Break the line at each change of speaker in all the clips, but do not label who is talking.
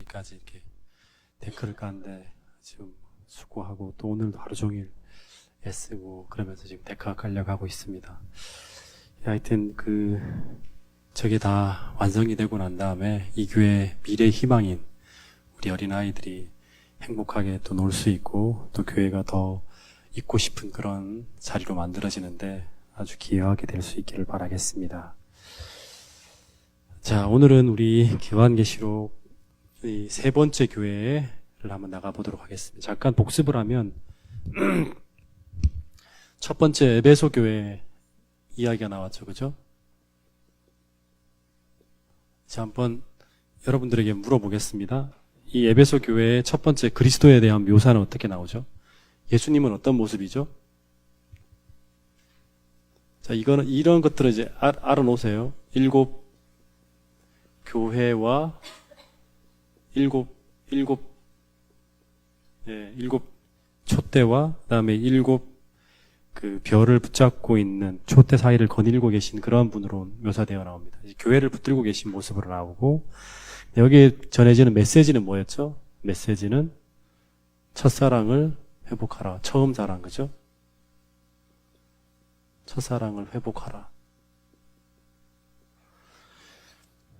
여기까지 이렇게 데크를 까는데 지금 수고하고 또 오늘도 하루 종일 애쓰고 그러면서 지금 데크가 깔려고 하고 있습니다. 하여튼 저게 다 완성이 되고 난 다음에 이 교회 미래 희망인 우리 어린아이들이 행복하게 또 놀 수 있고 또 교회가 더 있고 싶은 그런 자리로 만들어지는데 아주 기여하게 될 수 있기를 바라겠습니다. 자, 오늘은 우리 기요한계시록 이 세 번째 교회를 한번 나가보도록 하겠습니다. 잠깐 복습을 하면 첫 번째 에베소 교회 이야기가 나왔죠, 그죠? 자, 한번 여러분들에게 물어보겠습니다. 이 에베소 교회의 첫 번째 그리스도에 대한 묘사는 어떻게 나오죠? 예수님은 어떤 모습이죠? 자, 이런 것들을 이제 알아놓으세요. 일곱 교회와 일곱 촛대와 그다음에 일곱 별을 붙잡고 있는 촛대 사이를 거닐고 계신 그런 분으로 묘사되어 나옵니다. 교회를 붙들고 계신 모습으로 나오고, 여기에 전해지는 메시지는 뭐였죠? 메시지는 첫사랑을 회복하라. 처음 사랑, 그죠? 첫사랑을 회복하라.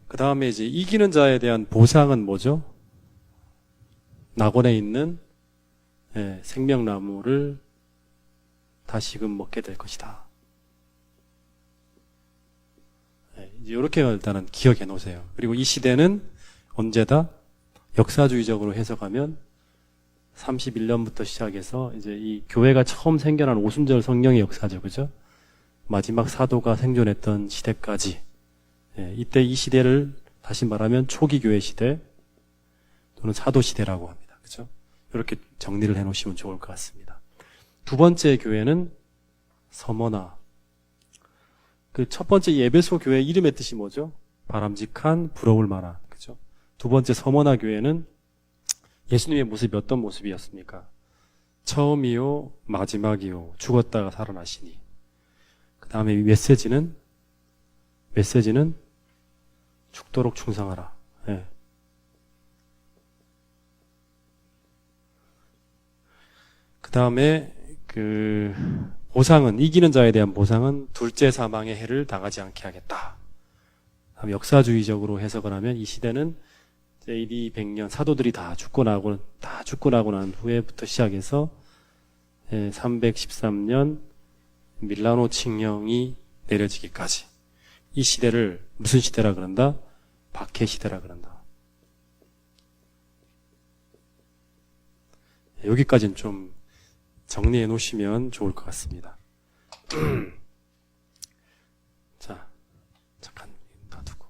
그 다음에 이제 이기는 자에 대한 보상은 뭐죠? 낙원에 있는 생명나무를 다시금 먹게 될 것이다. 이렇게 일단은 기억해 놓으세요. 그리고 이 시대는 언제다? 역사주의적으로 해석하면 31년부터 시작해서 이제 이 교회가 처음 생겨난 오순절 성령의 역사죠. 그죠? 마지막 사도가 생존했던 시대까지. 이때 이 시대를 다시 말하면 초기 교회 시대 또는 사도 시대라고 합니다. 그죠? 이렇게 정리를 해 놓으시면 좋을 것 같습니다. 두 번째 교회는 서머나. 첫 번째 에베소 교회 이름의 뜻이 뭐죠? 바람직한, 부러울 만한. 그죠? 두 번째 서머나 교회는 예수님의 모습이 어떤 모습이었습니까? 처음이요, 마지막이요, 죽었다가 살아나시니. 그 다음에 메시지는 죽도록 충성하라. 예. 그 다음에 보상은, 이기는 자에 대한 보상은 둘째 사망의 해를 당하지 않게 하겠다. 다음 역사주의적으로 해석을 하면 이 시대는 AD 100년 사도들이 다 죽고 나고 난 후에부터 시작해서 313년 밀라노 칙령이 내려지기까지 이 시대를 무슨 시대라 그런다? 박해 시대라 그런다. 여기까지는 좀 정리해 놓으시면 좋을 것 같습니다. 자, 잠깐 놔두고.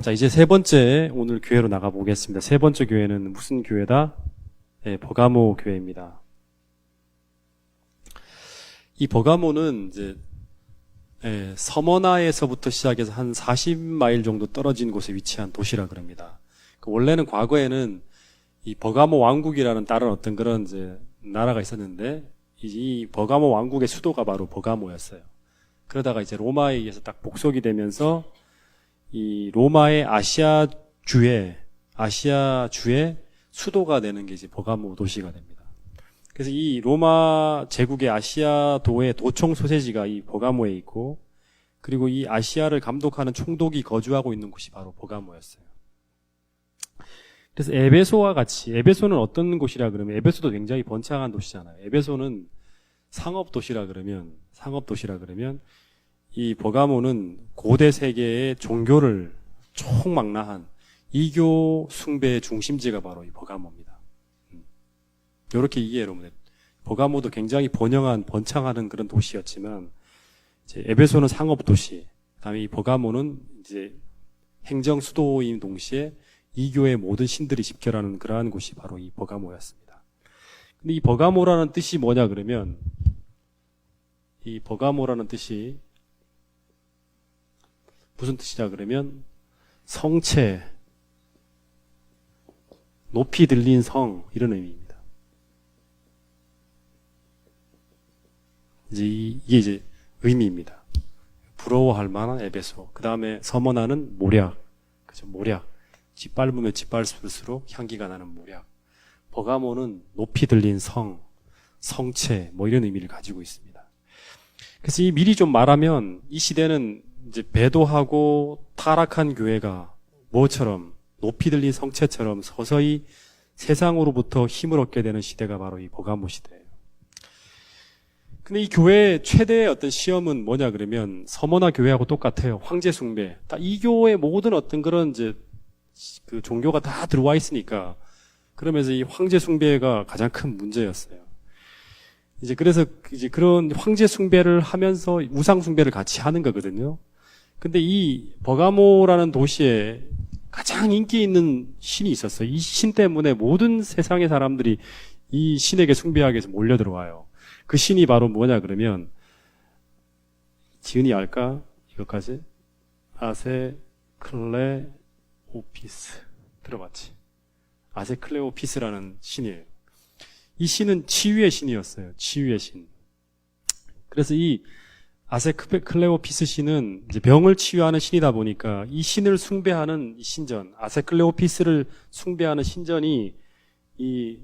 자, 이제 세 번째 오늘 교회로 나가 보겠습니다. 세 번째 교회는 무슨 교회다? 버가모 교회입니다. 이 버가모는 이제 서머나에서부터 시작해서 한 40마일 정도 떨어진 곳에 위치한 도시라 그럽니다. 원래는 과거에는 이 버가모 왕국이라는 다른 어떤 그런 이제 나라가 있었는데 이 버가모 왕국의 수도가 바로 버가모였어요. 그러다가 이제 로마에 의해서 딱 복속이 되면서 이 로마의 아시아주의 수도가 되는 게 이제 버가모 도시가 됩니다. 그래서 이 로마 제국의 아시아도의 도청 소세지가 이 버가모에 있고, 그리고 이 아시아를 감독하는 총독이 거주하고 있는 곳이 바로 버가모였어요. 그래서 에베소와 같이, 에베소는 어떤 곳이라 그러면, 에베소도 굉장히 번창한 도시잖아요. 에베소는 상업도시라 그러면 이 버가모는 고대 세계의 종교를 총망라한 이교 숭배의 중심지가 바로 이 버가모입니다. 이렇게 이해하면 돼요. 버가모도 굉장히 번창하는 그런 도시였지만, 이제 에베소는 상업도시, 그다음에 이 버가모는 이제 행정 수도인 동시에 이교의 모든 신들이 집결하는 그러한 곳이 바로 이 버가모였습니다. 근데 이 버가모라는 뜻이 뭐냐 그러면, 이 버가모라는 뜻이 무슨 뜻이냐 그러면 성체, 높이 들린 성, 이런 의미입니다. 이게 이제 의미입니다. 부러워할 만한 에베소. 그 다음에 서머나는 모략. 그죠? 모략. 짓밟으면 짓밟을수록 향기가 나는 모략. 버가모는 높이 들린 성, 성체 뭐 이런 의미를 가지고 있습니다. 그래서 이 미리 좀 말하면 이 시대는 이제 배도하고 타락한 교회가 뭐처럼 높이 들린 성체처럼 서서히 세상으로부터 힘을 얻게 되는 시대가 바로 이 버가모 시대예요. 근데 이 교회의 최대의 어떤 시험은 뭐냐 그러면 서머나 교회하고 똑같아요. 황제 숭배. 이 교회의 모든 어떤 그런 이제 그 종교가 다 들어와 있으니까 그러면서 이 황제 숭배가 가장 큰 문제였어요. 이제 그래서 이제 그런 황제 숭배를 하면서 우상 숭배를 같이 하는 거거든요. 근데 이 버가모라는 도시에 가장 인기 있는 신이 있었어요. 이 신 때문에 모든 세상의 사람들이 이 신에게 숭배하기 위해서 몰려 들어와요. 그 신이 바로 뭐냐 그러면 지은이 알까? 이것까지? 아세클레오피스. 들어봤지? 아세클레오피스라는 신이에요. 이 신은 치유의 신이었어요. 치유의 신. 그래서 이 아세클레오피스 신은 이제 병을 치유하는 신이다 보니까 이 신을 숭배하는 이 신전, 아세클레오피스를 숭배하는 신전이 이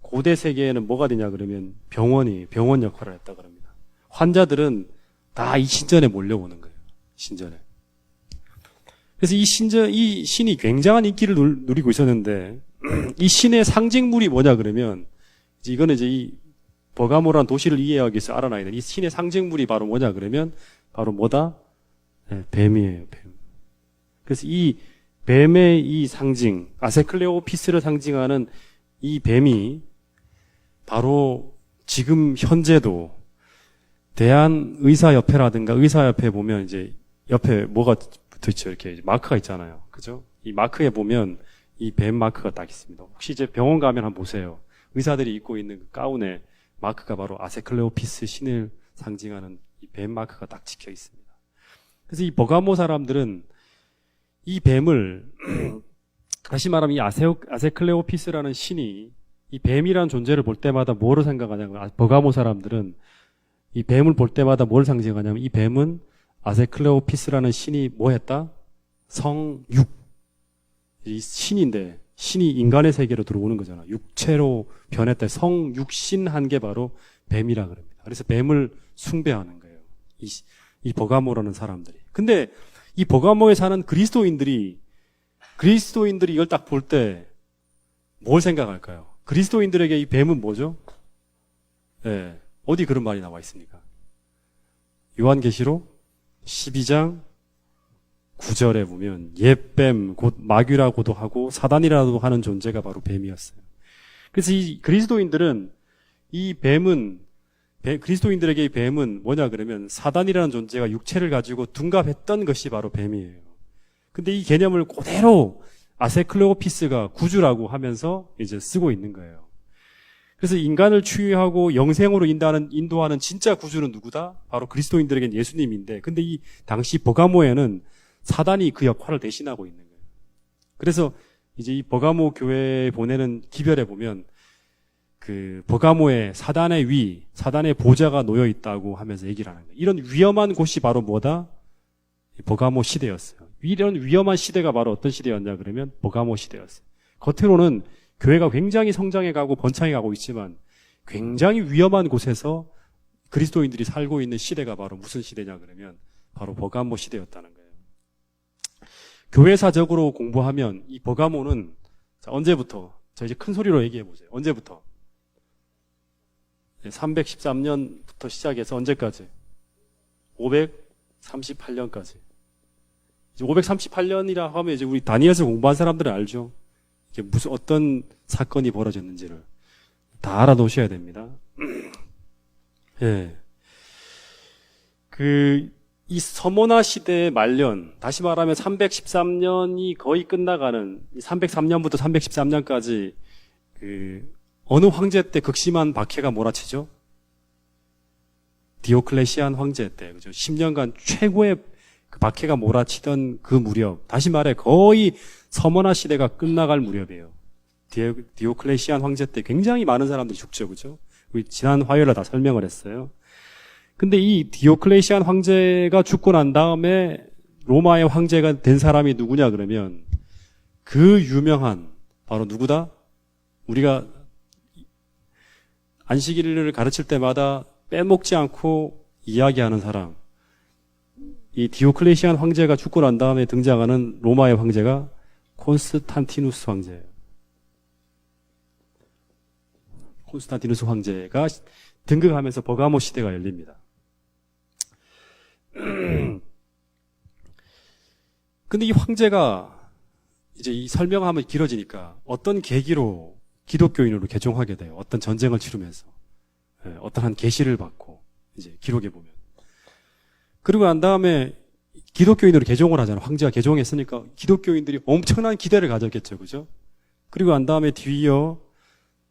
고대 세계에는 뭐가 되냐 그러면 병원 역할을 했다 그럽니다. 환자들은 다 이 신전에 몰려오는 거예요. 신전에. 그래서 이 신이 굉장한 인기를 누리고 있었는데 이 신의 상징물이 뭐냐 그러면 이거는 이제 이 버가모라는 도시를 이해하기 위해서 알아놔야 돼. 이 신의 상징물이 바로 뭐냐 그러면 바로 뭐다? 네, 뱀이에요. 뱀. 그래서 이 뱀의 이 상징, 아세클레오피스를 상징하는 이 뱀이 바로 지금 현재도 대한의사협회라든가 의사협회 보면 이제 옆에 뭐가 붙어 있죠? 이렇게 마크가 있잖아요. 그죠? 이 마크에 보면 이 뱀 마크가 딱 있습니다. 혹시 이제 병원 가면 한번 보세요. 의사들이 입고 있는 그 가운에 마크가 바로 아세클레오피스 신을 상징하는 이 뱀 마크가 딱 찍혀 있습니다. 그래서 이 버가모 사람들은 이 뱀을 다시 말하면 이 아세클레오피스라는 신이 이 뱀이라는 존재를 볼 때마다 뭐를 생각하냐면 버가모 사람들은 이 뱀을 볼 때마다 뭘 상징하냐면 이 뱀은 아세클레오피스라는 신이 뭐 했다? 성육. 이 신인데 신이 인간의 세계로 들어오는 거잖아. 육체로 변했다. 성육신한 게 바로 뱀이라 그럽니다. 그래서 뱀을 숭배하는 거예요. 이 버가모라는 사람들이. 근데 이 버가모에 사는 그리스도인들이 이걸 딱 볼 때 뭘 생각할까요? 그리스도인들에게 이 뱀은 뭐죠? 네. 어디 그런 말이 나와 있습니까? 요한계시록 12장 9절에 보면 옛뱀 곧 마귀라고도 하고 사단이라고도 하는 존재가 바로 뱀이었어요. 그래서 이 그리스도인들은 그리스도인들에게 이 뱀은 뭐냐 그러면 사단이라는 존재가 육체를 가지고 둔갑했던 것이 바로 뱀이에요. 근데 이 개념을 그대로 아세클레오피스가 구주라고 하면서 이제 쓰고 있는 거예요. 그래서 인간을 치유하고 영생으로 인도하는 진짜 구주는 누구다? 바로 그리스도인들에게는 예수님인데, 근데 이 당시 버가모에는 사단이 그 역할을 대신하고 있는 거예요. 그래서 이제 이 버가모 교회에 보내는 기별에 보면 그 버가모에 사단의 보좌가 놓여 있다고 하면서 얘기를 하는 거예요. 이런 위험한 곳이 바로 뭐다? 버가모 시대였어요. 이런 위험한 시대가 바로 어떤 시대였냐 그러면 버가모 시대였어요. 겉으로는 교회가 굉장히 성장해 가고 번창해 가고 있지만 굉장히 위험한 곳에서 그리스도인들이 살고 있는 시대가 바로 무슨 시대냐 그러면 바로 버가모 시대였다는 거예요. 교회사적으로 공부하면 이 버가모는 언제부터? 자, 이제 큰 소리로 얘기해 보세요. 언제부터? 313년부터 시작해서 언제까지? 538년까지. 이제 538년이라 하면 이제 우리 다니엘서 공부한 사람들은 알죠. 이게 무슨 어떤 사건이 벌어졌는지를 다 알아놓으셔야 됩니다. 예. 이 서모나 시대의 말년, 다시 말하면 313년이 거의 끝나가는 303년부터 313년까지 어느 황제 때 극심한 박해가 몰아치죠? 디오클레시안 황제 때, 그죠? 10년간 최고의 그 박해가 몰아치던 그 무렵, 다시 말해 거의 서머나 시대가 끝나갈 무렵이에요. 디오클레시안 황제 때 굉장히 많은 사람들이 죽죠, 그죠? 우리 지난 화요일에 다 설명을 했어요. 근데 이 디오클레시안 황제가 죽고 난 다음에 로마의 황제가 된 사람이 누구냐 그러면 그 유명한 바로 누구다? 우리가 안식일을 가르칠 때마다 빼먹지 않고 이야기하는 사람. 이 디오클레시안 황제가 죽고 난 다음에 등장하는 로마의 황제가 콘스탄티누스 황제예요. 콘스탄티누스 황제가 등극하면서 버가모 시대가 열립니다. 근데 이 황제가 이제 이 설명하면 길어지니까 어떤 계기로 기독교인으로 개종하게 돼요. 어떤 전쟁을 치르면서. 어떤 한 계시를 받고 이제 기록에 보면. 그리고 난 다음에 기독교인으로 개종을 하잖아요. 황제가 개종했으니까 기독교인들이 엄청난 기대를 가졌겠죠. 그죠? 그리고 난 다음에 뒤이어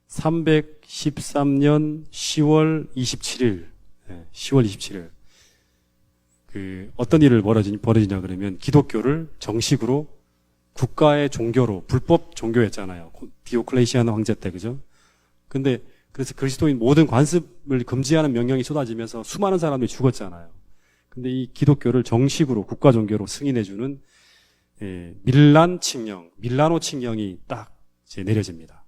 313년 10월 27일, 10월 27일. 어떤 일을 벌어지냐 그러면 기독교를 정식으로 국가의 종교로, 불법 종교였잖아요. 디오클레시안 황제 때, 그죠? 근데, 그래서 그리스도인 모든 관습을 금지하는 명령이 쏟아지면서 수많은 사람들이 죽었잖아요. 근데 이 기독교를 정식으로 국가 종교로 승인해주는, 밀라노 칙령이 딱 이제 내려집니다.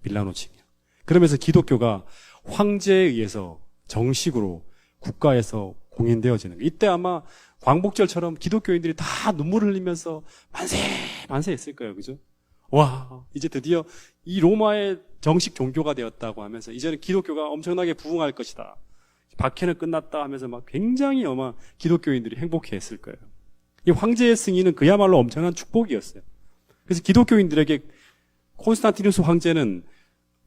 밀라노 칙령. 그러면서 기독교가 황제에 의해서 정식으로 국가에서 공인되어지는 거예요. 이때 아마 광복절처럼 기독교인들이 다 눈물을 흘리면서 만세 했을 거예요. 그죠? 와, 이제 드디어 이 로마의 정식 종교가 되었다고 하면서 이제는 기독교가 엄청나게 부흥할 것이다. 박해는 끝났다 하면서 막 굉장히 아마 기독교인들이 행복해 했을 거예요. 이 황제의 승인은 그야말로 엄청난 축복이었어요. 그래서 기독교인들에게 콘스탄티누스 황제는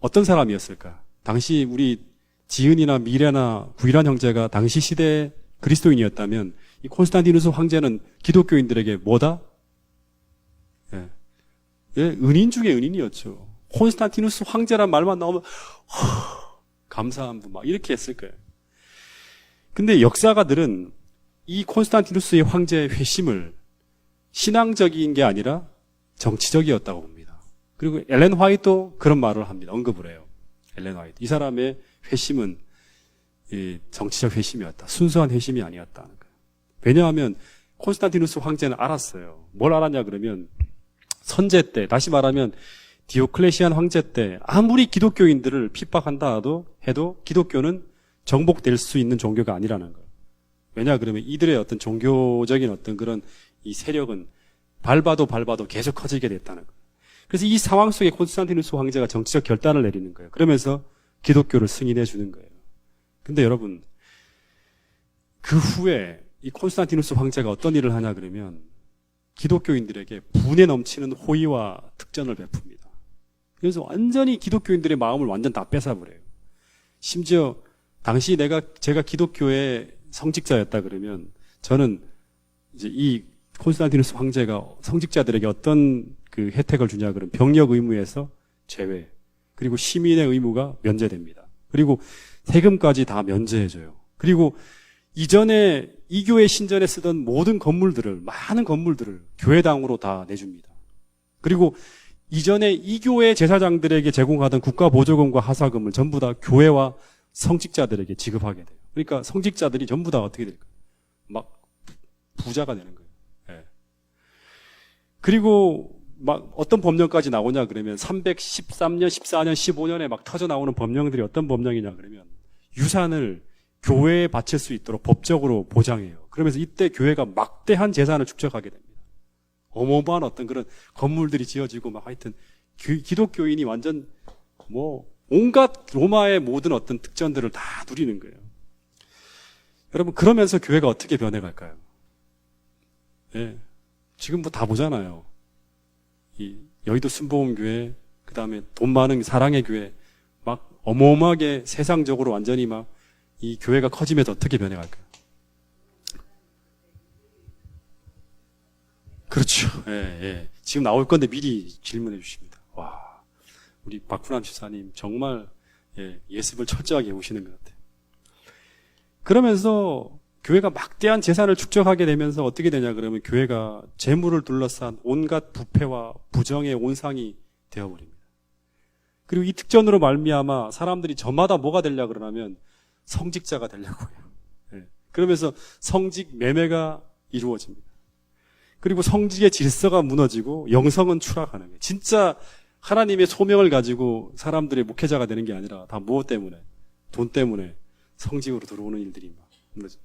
어떤 사람이었을까? 당시 우리 지은이나 미래나 구일한 형제가 당시 시대의 그리스도인이었다면 이 콘스탄티누스 황제는 기독교인들에게 뭐다? 은인 중에 은인이었죠. 콘스탄티누스 황제란 말만 나오면 감사한 분 막 이렇게 했을 거예요. 근데 역사가들은 이 콘스탄티누스의 황제의 회심을 신앙적인 게 아니라 정치적이었다고 봅니다. 그리고 엘렌 화이트도 그런 말을 합니다. 언급을 해요. 엘렌 화이트. 이 사람의 회심은 정치적 회심이었다. 순수한 회심이 아니었다는 거예요. 왜냐하면 콘스탄티누스 황제는 알았어요. 뭘 알았냐 그러면 선제 때, 다시 말하면 디오클레시안 황제 때 아무리 기독교인들을 핍박한다 해도 기독교는 정복될 수 있는 종교가 아니라는 거예요. 왜냐 그러면 이들의 어떤 종교적인 어떤 그런 이 세력은 밟아도 계속 커지게 됐다는 거예요. 그래서 이 상황 속에 콘스탄티누스 황제가 정치적 결단을 내리는 거예요. 그러면서 기독교를 승인해 주는 거예요. 근데 여러분, 그 후에 이 콘스탄티누스 황제가 어떤 일을 하냐 그러면 기독교인들에게 분에 넘치는 호의와 특전을 베풉니다. 그래서 완전히 기독교인들의 마음을 완전 다 뺏어버려요. 심지어 당시 제가 기독교의 성직자였다 그러면 저는 이제 이 콘스탄티누스 황제가 성직자들에게 어떤 그 혜택을 주냐 그러면 병역 의무에서 제외, 그리고 시민의 의무가 면제됩니다. 그리고 세금까지 다 면제해줘요. 그리고 이전에 이 교회 신전에 쓰던 모든 건물들을, 많은 건물들을 교회당으로 다 내줍니다. 그리고 이전에 이 교회 제사장들에게 제공하던 국가 보조금과 하사금을 전부 다 교회와 성직자들에게 지급하게 돼요. 그러니까 성직자들이 전부 다 어떻게 될까요? 막 부자가 되는 거예요. 네. 그리고 막 어떤 법령까지 나오냐 그러면 313년, 14년, 15년에 막 터져 나오는 법령들이 어떤 법령이냐 그러면 유산을 교회에 바칠 수 있도록 법적으로 보장해요. 그러면서 이때 교회가 막대한 재산을 축적하게 됩니다. 어마어마한 어떤 그런 건물들이 지어지고 막 하여튼 기독교인이 완전 뭐 온갖 로마의 모든 어떤 특전들을 다 누리는 거예요. 여러분, 그러면서 교회가 어떻게 변해갈까요? 예. 지금 뭐 다 보잖아요. 이 여의도 순복음교회, 그 다음에 돈 많은 사랑의 교회, 막 어마어마하게 세상적으로 완전히 막 이 교회가 커지면서 어떻게 변해갈까요? 그렇죠. 예, 예. 지금 나올 건데 미리 질문해 주십니다. 와, 우리 박훈남 집사님 정말 예습을 철저하게 해오시는 것 같아요. 그러면서 교회가 막대한 재산을 축적하게 되면서 어떻게 되냐 그러면 교회가 재물을 둘러싼 온갖 부패와 부정의 온상이 되어버립니다. 그리고 이 특전으로 말미암아 사람들이 저마다 뭐가 되려고 그러냐면 성직자가 되려고 해요. 네. 그러면서 성직 매매가 이루어집니다. 그리고 성직의 질서가 무너지고 영성은 추락하는 거예요. 진짜 하나님의 소명을 가지고 사람들의 목회자가 되는 게 아니라 다 무엇 때문에? 돈 때문에 성직으로 들어오는 일들이 막 무너져.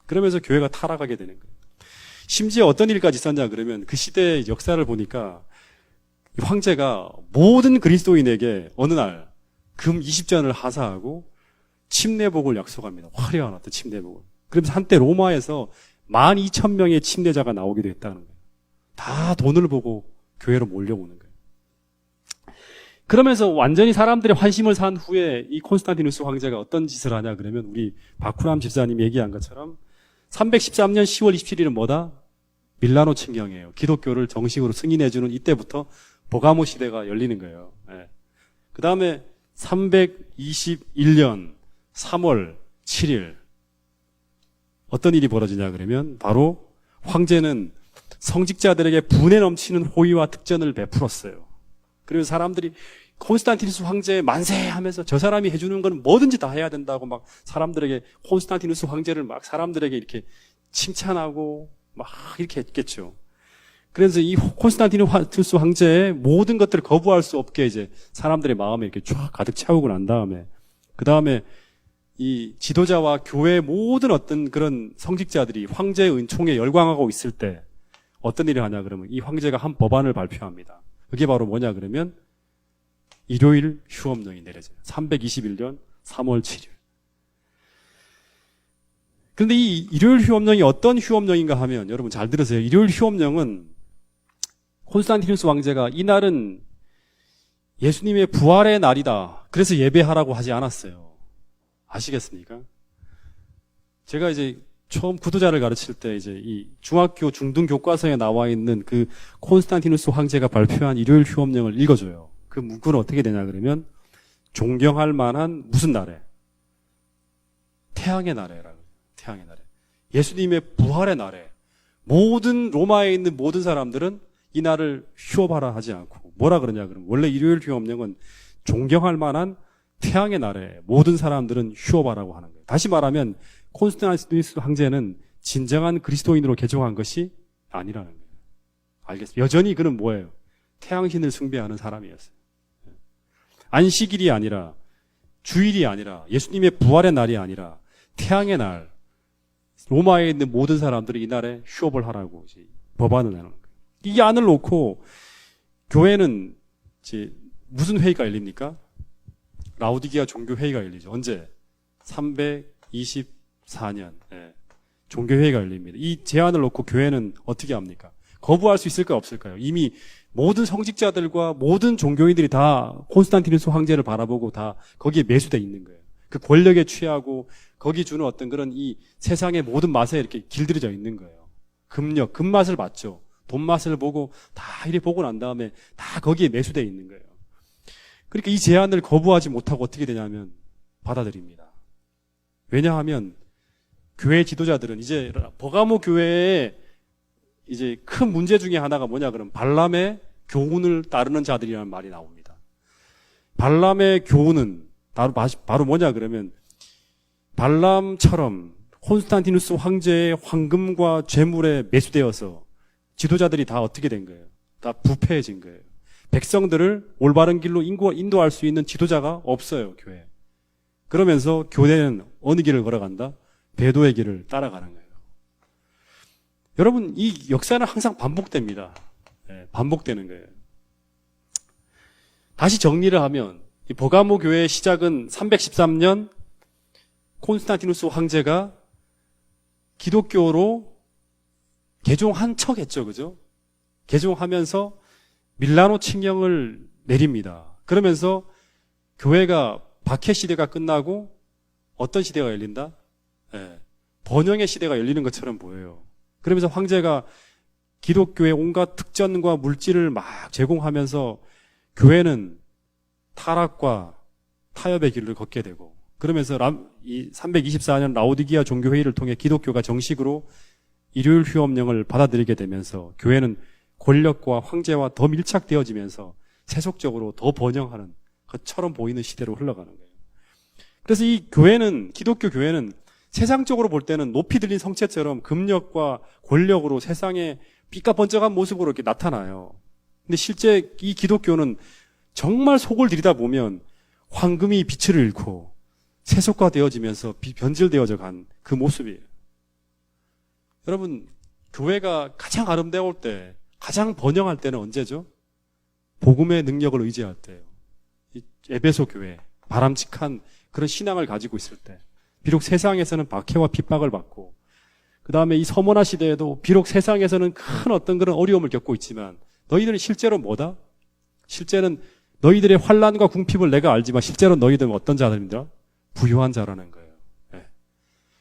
그러면서 교회가 타락하게 되는 거예요. 심지어 어떤 일까지 있었냐 그러면 그 시대의 역사를 보니까 황제가 모든 그리스도인에게 어느 날 금 20전을 하사하고 침례복을 약속합니다. 화려한 어떤 침례복을. 그러면서 한때 로마에서 12,000명의 침례자가 나오기도 했다는 거예요. 다 돈을 보고 교회로 몰려오는 거예요. 그러면서 완전히 사람들의 환심을 산 후에 이 콘스탄티누스 황제가 어떤 짓을 하냐 그러면 우리 바쿠람 집사님이 얘기한 것처럼 313년 10월 27일은 뭐다? 밀라노 칙령이에요. 기독교를 정식으로 승인해주는 이때부터 버가모 시대가 열리는 거예요. 네. 그 다음에 321년 3월 7일 어떤 일이 벌어지냐 그러면 바로 황제는 성직자들에게 분에 넘치는 호의와 특전을 베풀었어요. 그리고 사람들이 콘스탄티누스 황제 만세하면서 저 사람이 해주는 건 뭐든지 다 해야 된다고 막 사람들에게 콘스탄티누스 황제를 막 사람들에게 이렇게 칭찬하고 막 이렇게 했겠죠. 그래서 이 콘스탄티누스 황제의 모든 것들을 거부할 수 없게 이제 사람들의 마음에 이렇게 쫙 가득 채우고 난 다음에 그 다음에 이 지도자와 교회의 모든 어떤 그런 성직자들이 황제의 은총에 열광하고 있을 때 어떤 일을 하냐 그러면 이 황제가 한 법안을 발표합니다. 그게 바로 뭐냐 그러면 일요일 휴업령이 내려져요. 321년 3월 7일. 그런데 이 일요일 휴업령이 어떤 휴업령인가 하면 여러분 잘 들으세요. 일요일 휴업령은 콘스탄티누스 황제가 이 날은 예수님의 부활의 날이다. 그래서 예배하라고 하지 않았어요. 아시겠습니까? 제가 이제 처음 구도자를 가르칠 때 이제 이 중학교 중등 교과서에 나와 있는 그 콘스탄티누스 황제가 발표한 일요일 휴업령을 읽어줘요. 그 문구는 어떻게 되냐 그러면 존경할 만한 무슨 날에? 태양의 날에라고. 태양의 날에. 예수님의 부활의 날에 모든 로마에 있는 모든 사람들은 이 날을 휴업하라 하지 않고 뭐라 그러냐 그러면 원래 일요일 휴업령은 존경할 만한 태양의 날에 모든 사람들은 휴업하라고 하는 거예요. 다시 말하면 콘스탄티누스 황제는 진정한 그리스도인으로 개종한 것이 아니라는 거예요. 알겠습니다. 여전히 그는 뭐예요? 태양신을 숭배하는 사람이었어요. 안식일이 아니라 주일이 아니라 예수님의 부활의 날이 아니라 태양의 날 로마에 있는 모든 사람들이 이 날에 휴업을 하라고 이제 법안을 내는 거예요. 이 안을 놓고 교회는 이제 무슨 회의가 열립니까? 라우디기아 종교회의가 열리죠. 언제? 324년. 네. 종교회의가 열립니다. 이 제안을 놓고 교회는 어떻게 합니까? 거부할 수 있을까요? 없을까요? 이미 모든 성직자들과 모든 종교인들이 다 콘스탄티누스 황제를 바라보고 다 거기에 매수되어 있는 거예요. 그 권력에 취하고 거기 주는 어떤 그런 이 세상의 모든 맛에 이렇게 길들여져 있는 거예요. 금력, 금맛을 봤죠. 돈맛을 보고 다 이리 보고 난 다음에 다 거기에 매수되어 있는 거예요. 그러니까 이 제안을 거부하지 못하고 어떻게 되냐면 받아들입니다. 왜냐하면 교회 지도자들은 이제 버가모 교회의 이제 큰 문제 중에 하나가 뭐냐 그러면 발람의 교훈을 따르는 자들이라는 말이 나옵니다. 발람의 교훈은 바로 뭐냐 그러면 발람처럼 콘스탄티누스 황제의 황금과 재물에 매수되어서 지도자들이 다 어떻게 된 거예요? 다 부패해진 거예요. 백성들을 올바른 길로 인도할 수 있는 지도자가 없어요, 교회에. 그러면서 교회는 어느 길을 걸어간다? 배도의 길을 따라가는 거예요. 여러분, 이 역사는 항상 반복됩니다. 네, 반복되는 거예요. 다시 정리를 하면 이 버가모 교회의 시작은 313년 콘스탄티누스 황제가 기독교로 개종한 척했죠, 그죠? 개종하면서 밀라노 칙령을 내립니다. 그러면서 교회가 박해 시대가 끝나고 어떤 시대가 열린다? 네, 번영의 시대가 열리는 것처럼 보여요. 그러면서 황제가 기독교의 온갖 특전과 물질을 막 제공하면서 교회는 타락과 타협의 길을 걷게 되고 그러면서 이 324년 라오디기아 종교회의를 통해 기독교가 정식으로 일요일 휴업령을 받아들이게 되면서 교회는 권력과 황제와 더 밀착되어지면서 세속적으로 더 번영하는 것처럼 보이는 시대로 흘러가는 거예요. 그래서 이 교회는 기독교 교회는 세상적으로 볼 때는 높이 들린 성체처럼 금력과 권력으로 세상의 삐까번쩍한 모습으로 이렇게 나타나요. 근데 실제 이 기독교는 정말 속을 들이다 보면 황금이 빛을 잃고 세속화되어지면서 변질되어져 간 그 모습이에요. 여러분, 교회가 가장 아름다울 때, 가장 번영할 때는 언제죠? 복음의 능력을 의지할 때예요. 이 에베소 교회, 바람직한 그런 신앙을 가지고 있을 때, 비록 세상에서는 박해와 핍박을 받고, 그 다음에 이 서머나 시대에도 비록 세상에서는 큰 어떤 그런 어려움을 겪고 있지만, 너희들은 실제로 뭐다? 실제는 너희들의 환난과 궁핍을 내가 알지만 실제로 너희들은 어떤 자들입니다? 부유한 자라는 거예요. 네.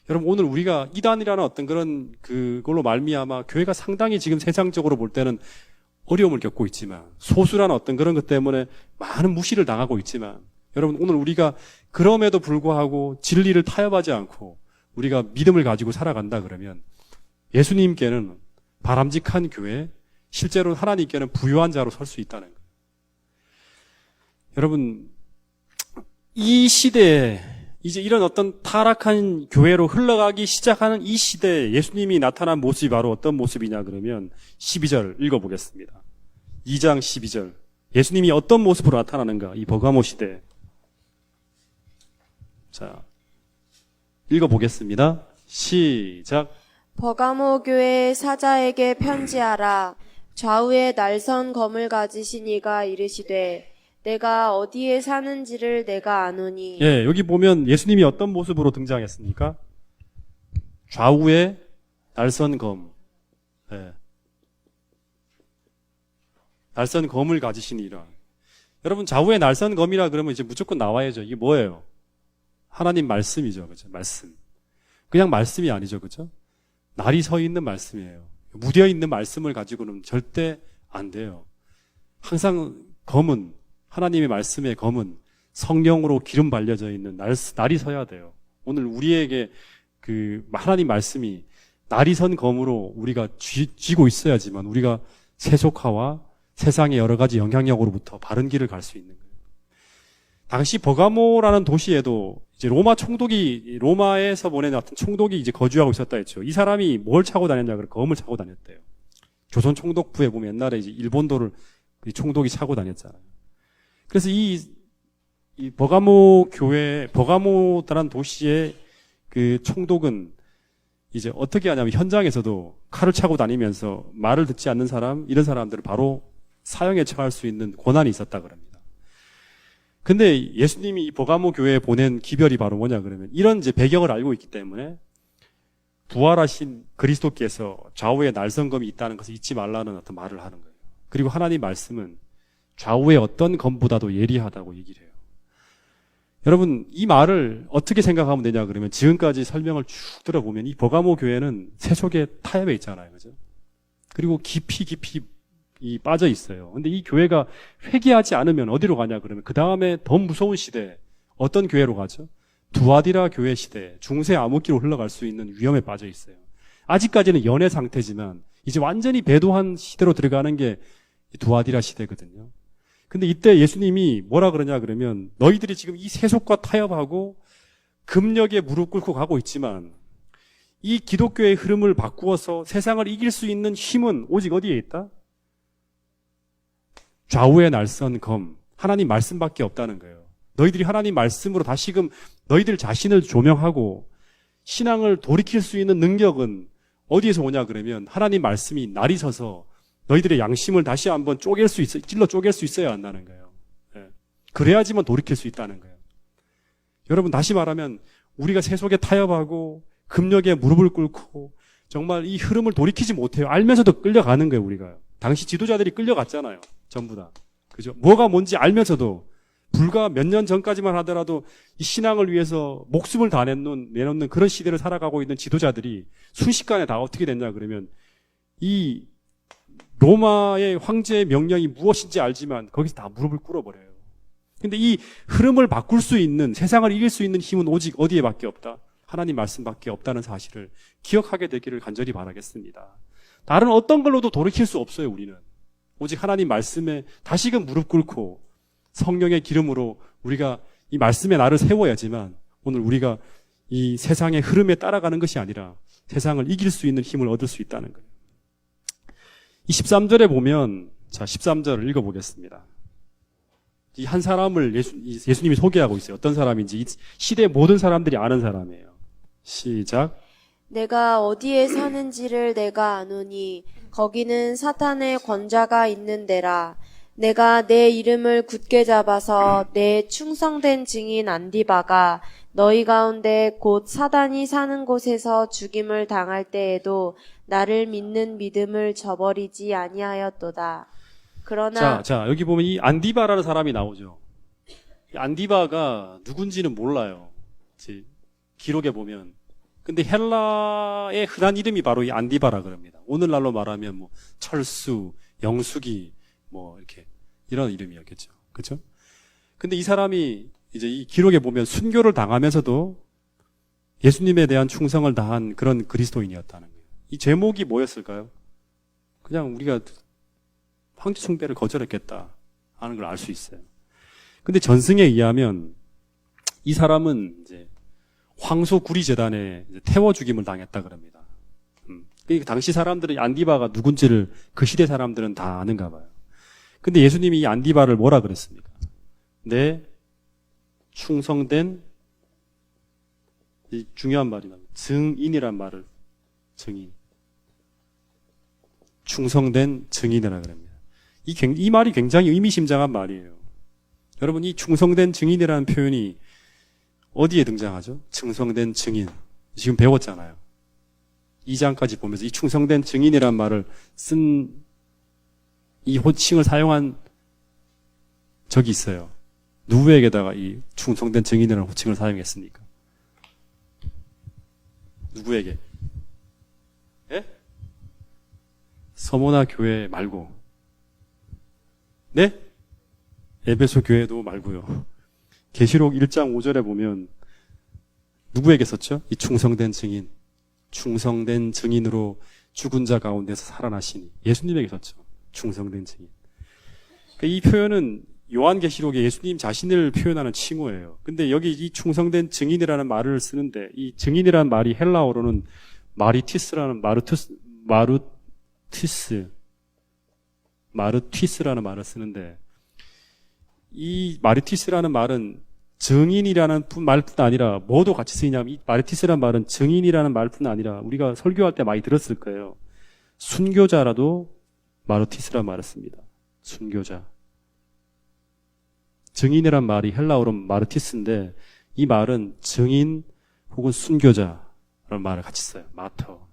여러분, 오늘 우리가 이단이라는 어떤 그런 그걸로 말미암아 교회가 상당히 지금 세상적으로 볼 때는 어려움을 겪고 있지만, 소수라는 어떤 그런 것 때문에 많은 무시를 당하고 있지만, 여러분, 오늘 우리가 그럼에도 불구하고 진리를 타협하지 않고 우리가 믿음을 가지고 살아간다 그러면 예수님께는 바람직한 교회, 실제로 하나님께는 부유한 자로 설 수 있다는 거예요. 여러분, 이 시대에 이제 이런 어떤 타락한 교회로 흘러가기 시작하는 이 시대에 예수님이 나타난 모습이 바로 어떤 모습이냐 그러면 12절 읽어보겠습니다. 2장 12절. 예수님이 어떤 모습으로 나타나는가, 이 버가모 시대에. 자, 읽어보겠습니다. 시작.
버가모 교회 사자에게 편지하라. 좌우에 날선 검을 가지신 이가 이르시되 내가 어디에 사는지를 내가 아노니.
예, 여기 보면 예수님이 어떤 모습으로 등장했습니까? 좌우에 날선 검. 예. 날선 검을 가지시니라. 여러분, 좌우에 날선 검이라 그러면 이제 무조건 나와야죠. 이게 뭐예요? 하나님 말씀이죠. 그죠? 말씀. 그냥 말씀이 아니죠. 그죠? 날이 서 있는 말씀이에요. 무뎌 있는 말씀을 가지고는 절대 안 돼요. 항상 검은, 하나님의 말씀의 검은 성령으로 기름 발려져 있는 날이 서야 돼요. 오늘 우리에게 그 하나님 말씀이 날이 선 검으로 우리가 쥐고 있어야지만 우리가 세속화와 세상의 여러 가지 영향력으로부터 바른 길을 갈 수 있는 거예요. 당시 버가모라는 도시에도 이제 로마에서 보낸 어떤 총독이 이제 거주하고 있었다 했죠. 이 사람이 뭘 차고 다녔냐 그래, 검을 차고 다녔대요. 조선 총독부에 보면 옛날에 이제 일본도를 총독이 차고 다녔잖아요. 그래서 이 버가모 교회, 버가모라는 도시의 그 총독은 이제 어떻게 하냐면 현장에서도 칼을 차고 다니면서 말을 듣지 않는 사람, 이런 사람들을 바로 사형에 처할 수 있는 권한이 있었다 그럽니다. 근데 예수님이 이 버가모 교회에 보낸 기별이 바로 뭐냐 그러면 이런 이제 배경을 알고 있기 때문에 부활하신 그리스도께서 좌우에 날선검이 있다는 것을 잊지 말라는 어떤 말을 하는 거예요. 그리고 하나님 말씀은 좌우의 어떤 검보다도 예리하다고 얘기를 해요. 여러분, 이 말을 어떻게 생각하면 되냐 그러면 지금까지 설명을 쭉 들어보면 이 버가모 교회는 세속의 타협에 있잖아요. 그죠? 그리고 깊이 빠져 있어요. 근데 이 교회가 회개하지 않으면 어디로 가냐 그러면 그 다음에 더 무서운 시대, 어떤 교회로 가죠? 두아디라 교회 시대, 중세 암흑기로 흘러갈 수 있는 위험에 빠져 있어요. 아직까지는 연애 상태지만 이제 완전히 배도한 시대로 들어가는 게 두아디라 시대거든요. 근데 이때 예수님이 뭐라 그러냐 그러면 너희들이 지금 이 세속과 타협하고 금력에 무릎 꿇고 가고 있지만 이 기독교의 흐름을 바꾸어서 세상을 이길 수 있는 힘은 오직 어디에 있다? 좌우에 날선 검, 하나님 말씀밖에 없다는 거예요. 너희들이 하나님 말씀으로 다시금 너희들 자신을 조명하고 신앙을 돌이킬 수 있는 능력은 어디에서 오냐 그러면 하나님 말씀이 날이 서서 너희들의 양심을 다시 한번 찔러 쪼갤 수 있어야 한다는 거예요. 예. 그래야지만 돌이킬 수 있다는 거예요. 여러분, 다시 말하면 우리가 세속에 타협하고 금력에 무릎을 꿇고 정말 이 흐름을 돌이키지 못해요. 알면서도 끌려가는 거예요, 우리가. 당시 지도자들이 끌려갔잖아요. 전부 다. 그죠? 뭐가 뭔지 알면서도 불과 몇 년 전까지만 하더라도 이 신앙을 위해서 목숨을 다 내놓는 그런 시대를 살아가고 있는 지도자들이 순식간에 다 어떻게 됐냐 그러면 이 로마의 황제의 명령이 무엇인지 알지만 거기서 다 무릎을 꿇어버려요. 근데 이 흐름을 바꿀 수 있는, 세상을 이길 수 있는 힘은 오직 어디에밖에 없다? 하나님 말씀밖에 없다는 사실을 기억하게 되기를 간절히 바라겠습니다. 다른 어떤 걸로도 돌이킬 수 없어요, 우리는. 오직 하나님 말씀에 다시금 무릎 꿇고 성령의 기름으로 우리가 이 말씀의 날을 세워야지만 오늘 우리가 이 세상의 흐름에 따라가는 것이 아니라 세상을 이길 수 있는 힘을 얻을 수 있다는 거예요. 이 13절에 보면, 자, 13절을 읽어보겠습니다. 이 한 사람을 예수님이 소개하고 있어요. 어떤 사람인지. 이 시대 모든 사람들이 아는 사람이에요. 시작.
내가 어디에 사는지를 내가 아노니 거기는 사탄의 권좌가 있는 데라. 내가 내 이름을 굳게 잡아서 내 충성된 증인 안디바가 너희 가운데 곧 사단이 사는 곳에서 죽임을 당할 때에도 나를 믿는 믿음을 저버리지 아니하였도다. 그러나
자, 여기 보면 이 안디바라는 사람이 나오죠. 이 안디바가 누군지는 몰라요. 이제 기록에 보면. 근데 헬라의 흔한 이름이 바로 이 안디바라 그럽니다. 오늘날로 말하면 뭐 철수, 영숙이 뭐 이렇게 이런 이름이었겠죠. 그렇죠? 근데 이 사람이 이제 이 기록에 보면 순교를 당하면서도 예수님에 대한 충성을 다한 그런 그리스도인이었다는 거예요. 이 제목이 뭐였을까요? 그냥 우리가 황제 숭배를 거절했겠다 하는 걸 알 수 있어요. 근데 전승에 의하면 이 사람은 이제 황소 구리 재단에 태워 죽임을 당했다 그럽니다. 그러니까 당시 사람들은 안디바가 누군지를 그 시대 사람들은 다 아는가 봐요. 근데 예수님이 이 안디바를 뭐라 그랬습니까? 내 충성된, 이 중요한 말이다. 증인이란 말을, 증인. 충성된 증인이라 그럽니다. 이 말이 굉장히 의미심장한 말이에요. 여러분, 이 충성된 증인이라는 표현이 어디에 등장하죠? 충성된 증인. 지금 배웠잖아요. 2장까지 보면서 이 충성된 증인이란 말을 쓴 이 호칭을 사용한 적이 있어요. 누구에게다가 이 충성된 증인이라는 호칭을 사용했습니까? 누구에게? 예? 서모나 교회 말고. 네? 에베소 교회도 말고요. 계시록 1장 5절에 보면 누구에게 썼죠? 이 충성된 증인. 충성된 증인으로 죽은 자 가운데서 살아나시니. 예수님에게 썼죠. 충성된 증인. 그러니까 이 표현은 요한계시록에 예수님 자신을 표현하는 칭호예요. 근데 여기 이 충성된 증인이라는 말을 쓰는데 이 증인이라는 말이 헬라어로는 마르티스라는 말을 쓰는데 이 마르티스라는 말은 증인이라는 말뿐 아니라 뭐도 같이 쓰이냐면 이 마르티스라는 말은 증인이라는 말뿐 아니라 우리가 설교할 때 많이 들었을 거예요. 순교자라도 마르티스라는 말을 씁니다. 순교자. 증인이란 말이 헬라어로 마르티스인데 이 말은 증인 혹은 순교자라는 말을 같이 써요. 마터.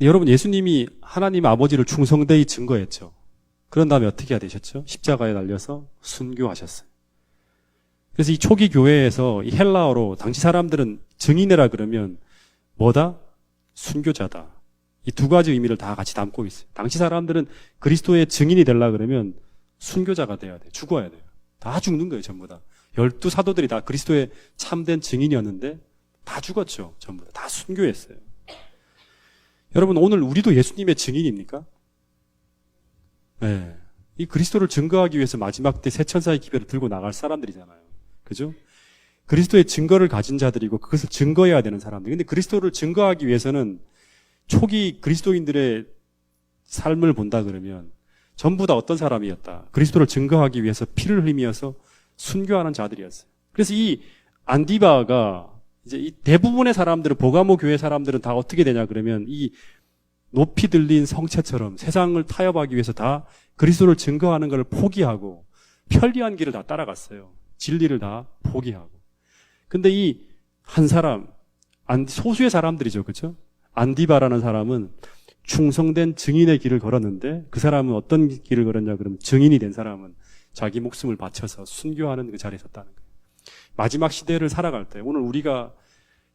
여러분, 예수님이 하나님 아버지를 충성되이 증거했죠. 그런 다음에 어떻게 해야 되셨죠? 십자가에 달려서 순교하셨어요. 그래서 이 초기 교회에서 이 헬라어로 당시 사람들은 증인이라 그러면 뭐다? 순교자다. 이 두 가지 의미를 다 같이 담고 있어요. 당시 사람들은 그리스도의 증인이 되려 그러면 순교자가 돼야 돼요. 죽어야 돼요. 다 죽는 거예요, 전부 다. 12 사도들이 다 그리스도의 참된 증인이었는데 다 죽었죠, 전부 다. 다 순교했어요. 여러분, 오늘 우리도 예수님의 증인입니까? 네. 이 그리스도를 증거하기 위해서 마지막 때 새 천사의 기별을 들고 나갈 사람들이잖아요. 그죠? 그리스도의 증거를 가진 자들이고 그것을 증거해야 되는 사람들. 근데 그리스도를 증거하기 위해서는 초기 그리스도인들의 삶을 본다 그러면 전부 다 어떤 사람이었다. 그리스도를 증거하기 위해서 피를 흘리면서 순교하는 자들이었어요. 그래서 이 안디바가 이제 이 대부분의 사람들은 보가모 교회 사람들은 다 어떻게 되냐 그러면 이 높이 들린 성체처럼 세상을 타협하기 위해서 다 그리스도를 증거하는 것을 포기하고 편리한 길을 다 따라갔어요. 진리를 다 포기하고. 근데 이 한 사람, 소수의 사람들이죠. 그렇죠? 안디바라는 사람은 충성된 증인의 길을 걸었는데 그 사람은 어떤 길을 걸었냐 그러면 증인이 된 사람은 자기 목숨을 바쳐서 순교하는 그 자리에 섰다는 거예요. 마지막 시대를 살아갈 때 오늘 우리가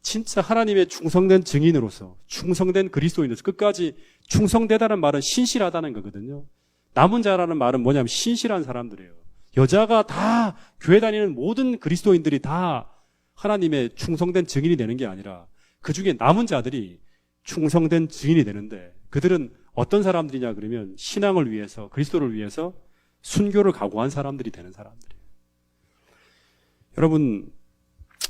진짜 하나님의 충성된 증인으로서 충성된 그리스도인으로서 끝까지 충성되다는 말은 신실하다는 거거든요. 남은 자라는 말은 뭐냐면 신실한 사람들이에요. 여자가 다 교회 다니는 모든 그리스도인들이 다 하나님의 충성된 증인이 되는 게 아니라 그 중에 남은 자들이 충성된 증인이 되는데 그들은 어떤 사람들이냐 그러면 신앙을 위해서 그리스도를 위해서 순교를 각오한 사람들이 되는 사람들이에요. 여러분,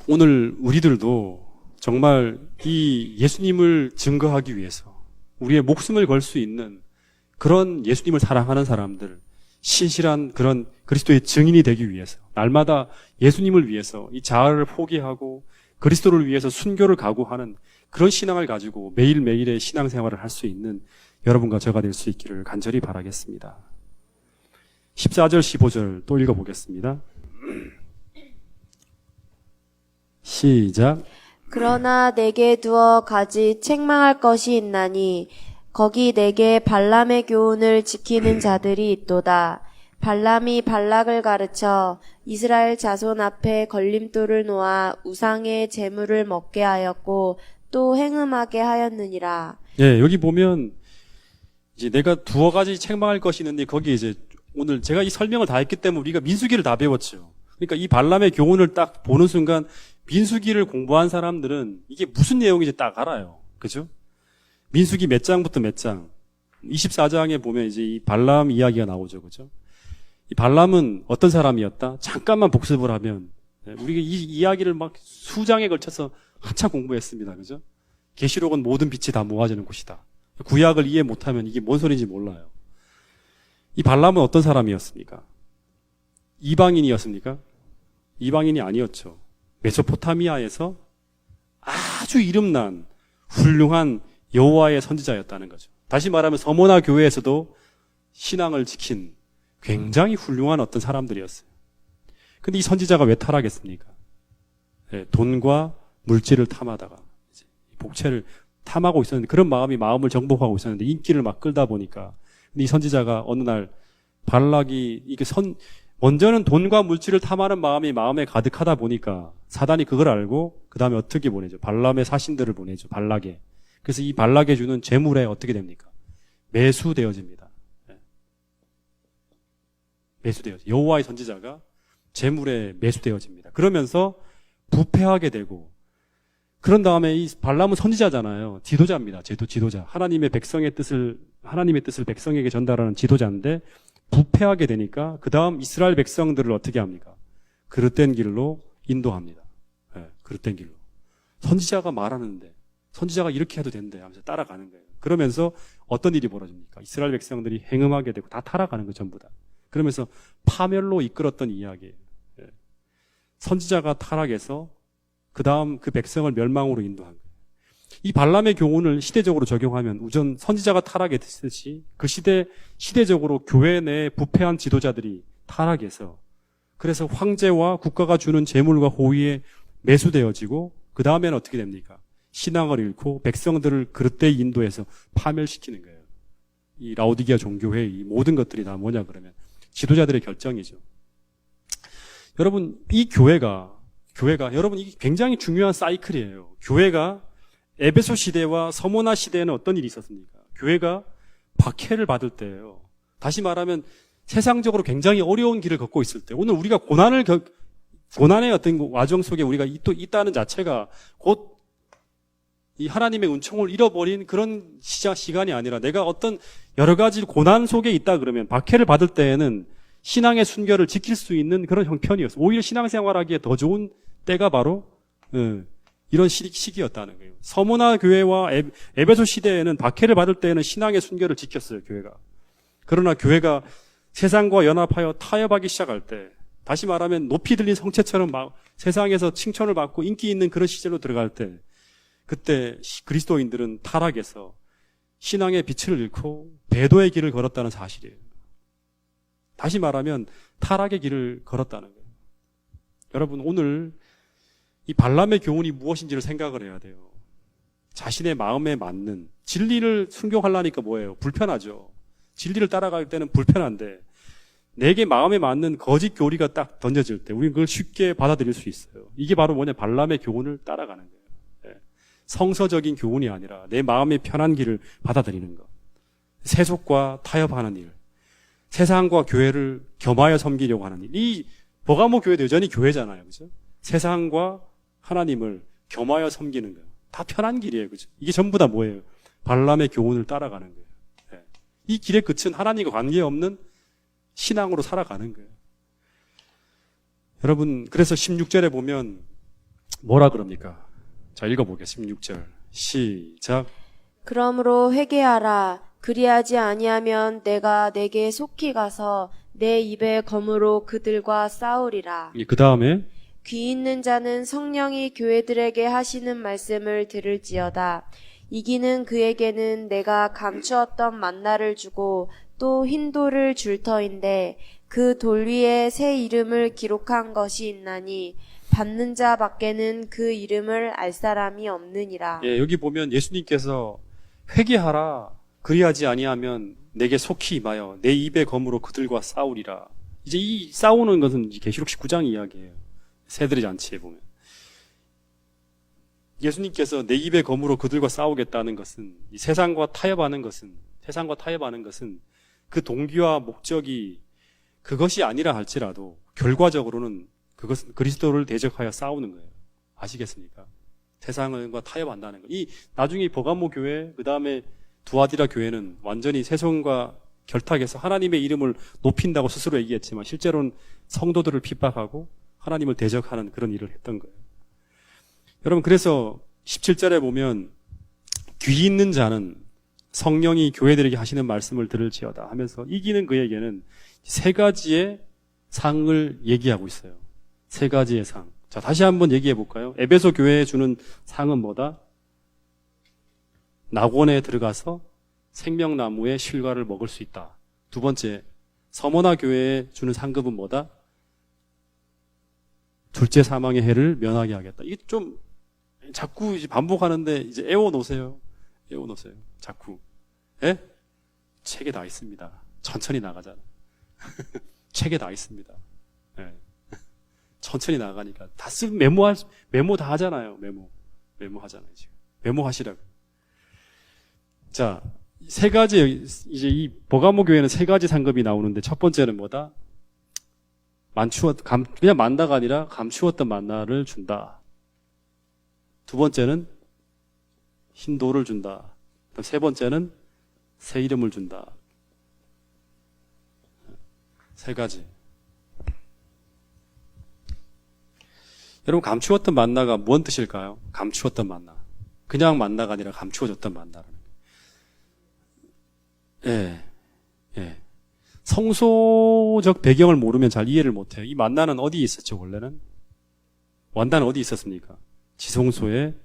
오늘 우리들도 정말 이 예수님을 증거하기 위해서 우리의 목숨을 걸 수 있는 그런 예수님을 사랑하는 사람들, 신실한 그런 그리스도의 증인이 되기 위해서 날마다 예수님을 위해서 이 자아를 포기하고 그리스도를 위해서 순교를 각오하는 그런 신앙을 가지고 매일매일의 신앙생활을 할 수 있는 여러분과 저가 될 수 있기를 간절히 바라겠습니다. 14절 15절 또 읽어보겠습니다. 시작.
그러나 내게 두어 가지 책망할 것이 있나니 거기 내게 발람의 교훈을 지키는 자들이 있도다. 발람이 발락을 가르쳐 이스라엘 자손 앞에 걸림돌을 놓아 우상의 제물을 먹게 하였고 또 행음하게 하였느니라.
예, 여기 보면 이제 내가 두어 가지 책망할 것이 있는데 거기 이제 오늘 제가 이 설명을 다 했기 때문에 우리가 민수기를 다 배웠죠. 그러니까 이 발람의 교훈을 딱 보는 순간 민수기를 공부한 사람들은 이게 무슨 내용인지 딱 알아요. 그죠? 민수기 몇 장부터 몇 장? 24장에 보면 이제 이 발람 이야기가 나오죠. 그죠? 이 발람은 어떤 사람이었다? 잠깐만 복습을 하면 우리가 이 이야기를 막 수장에 걸쳐서 한참 공부했습니다. 그죠? 계시록은 모든 빛이 다 모아지는 곳이다. 구약을 이해 못하면 이게 뭔 소리인지 몰라요. 이 발람은 어떤 사람이었습니까? 이방인이었습니까? 이방인이 아니었죠. 메소포타미아에서 아주 이름난 훌륭한 여호와의 선지자였다는 거죠. 다시 말하면 서모나 교회에서도 신앙을 지킨 굉장히 훌륭한 어떤 사람들이었어요. 근데 이 선지자가 왜 타락했습니까? 네, 돈과 물질을 탐하다가 이제 복채를 탐하고 있었는데 그런 마음을 정복하고 있었는데 인기를 막 끌다 보니까 근데 이 선지자가 어느 날 발락이 이게 먼저는 돈과 물질을 탐하는 마음이 마음에 가득하다 보니까 사단이 그걸 알고 그 다음에 어떻게 보내죠? 발람의 사신들을 보내죠. 발락에. 그래서 이 발락에 주는 재물에 어떻게 됩니까? 매수되어집니다. 네. 매수되어져. 여호와의 선지자가 재물에 매수되어집니다. 그러면서 부패하게 되고 그런 다음에 이 발람은 선지자잖아요. 지도자입니다. 지도자. 하나님의 뜻을 백성에게 전달하는 지도자인데 부패하게 되니까 그 다음 이스라엘 백성들을 어떻게 합니까? 그릇된 길로 인도합니다. 네, 그릇된 길로. 선지자가 말하는데 선지자가 이렇게 해도 된대 하면서 따라가는 거예요. 그러면서 어떤 일이 벌어집니까? 이스라엘 백성들이 행음하게 되고 다 타락하는 거 전부 다. 그러면서 파멸로 이끌었던 이야기예요. 네. 선지자가 타락해서 그 다음 그 백성을 멸망으로 인도한 거예요. 이 발람의 교훈을 시대적으로 적용하면 우선 선지자가 타락했듯이 그 시대적으로 교회 내에 부패한 지도자들이 타락해서 그래서 황제와 국가가 주는 재물과 호의에 매수되어지고 그 다음에는 어떻게 됩니까? 신앙을 잃고 백성들을 그릇되이 인도해서 파멸시키는 거예요. 이 라오디게아 종교회의 이 모든 것들이 다 뭐냐 그러면 지도자들의 결정이죠. 여러분 이 교회가 여러분 이게 굉장히 중요한 사이클이에요. 교회가 에베소 시대와 서모나 시대에는 어떤 일이 있었습니까? 교회가 박해를 받을 때예요. 다시 말하면 세상적으로 굉장히 어려운 길을 걷고 있을 때 오늘 우리가 고난의 어떤 와정 속에 우리가 있다는 자체가 곧 이 하나님의 은총을 잃어버린 그런 시간이 아니라 내가 어떤 여러 가지 고난 속에 있다 그러면 박해를 받을 때에는 신앙의 순결을 지킬 수 있는 그런 형편이었어요. 오히려 신앙생활하기에 더 좋은 때가 바로 이런 시기였다는 거예요. 서모나 교회와 에베소 시대에는 박해를 받을 때에는 신앙의 순결을 지켰어요, 교회가. 그러나 교회가 세상과 연합하여 타협하기 시작할 때 다시 말하면 높이 들린 성체처럼 막 세상에서 칭찬을 받고 인기 있는 그런 시절로 들어갈 때 그때 그리스도인들은 타락해서 신앙의 빛을 잃고 배도의 길을 걸었다는 사실이에요. 다시 말하면 타락의 길을 걸었다는 거예요. 여러분 오늘 이 발람의 교훈이 무엇인지를 생각을 해야 돼요. 자신의 마음에 맞는 진리를 순종하려니까 뭐예요? 불편하죠. 진리를 따라갈 때는 불편한데 내게 마음에 맞는 거짓 교리가 딱 던져질 때 우리는 그걸 쉽게 받아들일 수 있어요. 이게 바로 뭐냐? 발람의 교훈을 따라가는 거예요. 성서적인 교훈이 아니라 내 마음의 편한 길을 받아들이는 것. 세속과 타협하는 일. 세상과 교회를 겸하여 섬기려고 하는 일. 이 버가모 교회도 여전히 교회잖아요. 그죠? 세상과 하나님을 겸하여 섬기는 거예요. 다 편한 길이에요. 그죠? 이게 전부 다 뭐예요? 발람의 교훈을 따라가는 거예요. 네. 이 길의 끝은 하나님과 관계없는 신앙으로 살아가는 거예요. 여러분, 그래서 16절에 보면 뭐라 그럽니까? 자, 읽어보겠습니다. 16절. 시작.
그러므로 회개하라. 그리하지 아니하면 내가 내게 속히 가서 내 입의 검으로 그들과 싸우리라.
그 다음에
귀 있는 자는 성령이 교회들에게 하시는 말씀을 들을지어다. 이기는 그에게는 내가 감추었던 만나를 주고 또 흰 돌을 줄 터인데 그 돌 위에 새 이름을 기록한 것이 있나니 받는 자 밖에는 그 이름을 알 사람이 없느니라.
여기 보면 예수님께서 회개하라. 그리하지 아니하면 내게 속히 임하여 내 입의 검으로 그들과 싸우리라. 이제 이 싸우는 것은 계시록 19장 이야기예요. 새들의 잔치에 보면. 예수님께서 내 입의 검으로 그들과 싸우겠다는 것은 이 세상과 타협하는 것은 그 동기와 목적이 그것이 아니라 할지라도 결과적으로는 그것은 그리스도를 대적하여 싸우는 거예요. 아시겠습니까? 세상과 타협한다는 거. 이 나중에 버가모 교회, 그 다음에 두아디라 교회는 완전히 세상과 결탁해서 하나님의 이름을 높인다고 스스로 얘기했지만 실제로는 성도들을 핍박하고 하나님을 대적하는 그런 일을 했던 거예요. 여러분, 그래서 17절에 보면 귀 있는 자는 성령이 교회들에게 하시는 말씀을 들을지어다 하면서 이기는 그에게는 세 가지의 상을 얘기하고 있어요. 세 가지의 상. 자, 다시 한번 얘기해 볼까요? 에베소 교회에 주는 상은 뭐다? 낙원에 들어가서 생명나무의 실과를 먹을 수 있다. 두 번째, 서머나 교회에 주는 상급은 뭐다? 둘째 사망의 해를 면하게 하겠다. 이게 좀 자꾸 이제 반복하는데 이제 애워놓으세요. 자꾸. 예? 책에 다 있습니다. 천천히 나가잖아. 책에 다 있습니다. 예. 천천히 나가니까 다 쓰면 메모 다 하잖아요. 메모하잖아요, 지금. 메모하시라고. 자, 세 가지, 이제 이 버가모 교회는 세 가지 상급이 나오는데 첫 번째는 뭐다? 그냥 만다가 아니라 감추었던 만나를 준다. 두 번째는 흰 돌을 준다. 세 번째는 새 이름을 준다. 세 가지. 여러분, 감추었던 만나가 무슨 뜻일까요? 감추었던 만나. 그냥 만나가 아니라 감추어졌던 만나라는 거예요. 예. 성소적 배경을 모르면 잘 이해를 못해요. 이 만나는 어디에 있었죠, 원래는? 만나는 어디 있었습니까? 지성소의